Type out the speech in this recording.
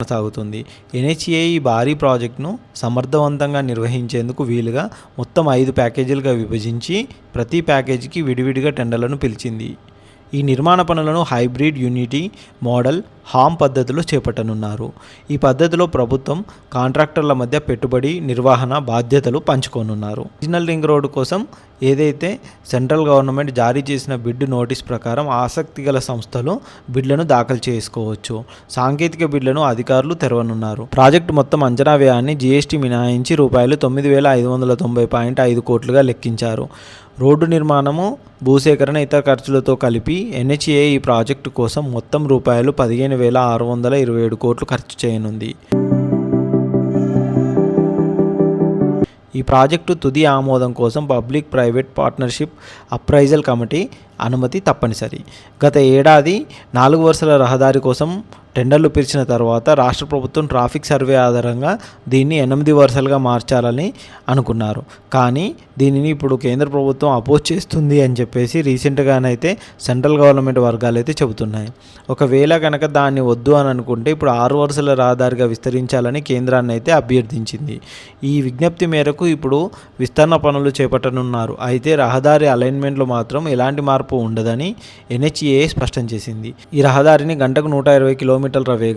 కొనసాగుతుంది. ఎన్హెచ్ఏఐ ఈ భారీ ప్రాజెక్టును సమర్థవంతంగా నిర్వహించేందుకు వీలుగా మొత్తం 5 ప్యాకేజీలుగా విభజించి ప్రతి ప్యాకేజీకి విడివిడిగా టెండర్లను పిలిచింది. ఈ నిర్మాణ పనులను హైబ్రిడ్ యూనిటీ మోడల్ హామ్ పద్ధతిలో చేపట్టనున్నారు. ఈ పద్ధతిలో ప్రభుత్వం కాంట్రాక్టర్ల మధ్య పెట్టుబడి నిర్వహణ బాధ్యతలు పంచుకోనున్నారు. రీజనల్ రింగ్ రోడ్డు కోసం ఏదైతే సెంట్రల్ గవర్నమెంట్ జారీ చేసిన బిడ్ నోటీస్ ప్రకారం ఆసక్తి గల సంస్థలు బిడ్లను దాఖలు చేసుకోవచ్చు. సాంకేతిక బిడ్లను అధికారులు తెరవనున్నారు. ప్రాజెక్టు మొత్తం అంచనా వ్యయాన్ని జీఎస్టీ మినహాయించి రూపాయలు 9,590.5 కోట్లుగా లెక్కించారు. రోడ్డు నిర్మాణము, భూసేకరణ, ఇతర ఖర్చులతో కలిపి ఎన్హెచ్ఏఐ ఈ ప్రాజెక్టు కోసం మొత్తం రూపాయలు 15,627 కోట్లు ఖర్చు చేయనుంది. ఈ ప్రాజెక్టు తుది ఆమోదం కోసం public private partnership appraisal committee అనుమతి తప్పనిసరి. గత ఏడాది 4 వరుసల రహదారి కోసం టెండర్లు పిలిచిన తర్వాత రాష్ట్ర ప్రభుత్వం ట్రాఫిక్ సర్వే ఆధారంగా దీన్ని 8 వరుసలుగా మార్చాలని అనుకున్నారు. కానీ దీనిని ఇప్పుడు కేంద్ర ప్రభుత్వం అపోజ్ చేస్తుంది అని చెప్పేసి రీసెంట్గానైతే సెంట్రల్ గవర్నమెంట్ వర్గాలు అయితే చెబుతున్నాయి. ఒకవేళ కనుక దాన్ని వద్దు అని అనుకుంటే ఇప్పుడు 6 వరుసల రహదారిగా విస్తరించాలని కేంద్రాన్ని అయితే అభ్యర్థించింది. ఈ విజ్ఞప్తి మేరకు ఇప్పుడు విస్తరణ పనులు చేపట్టనున్నారు. అయితే రహదారి అలైన్మెంట్లో మాత్రం ఎలాంటి మార్పు ఉండదని ఎన్హెచ్ఏఐ స్పష్టం చేసింది. ఈ రహదారిని గంటకు 120 కిలోమీటర్ల వేగం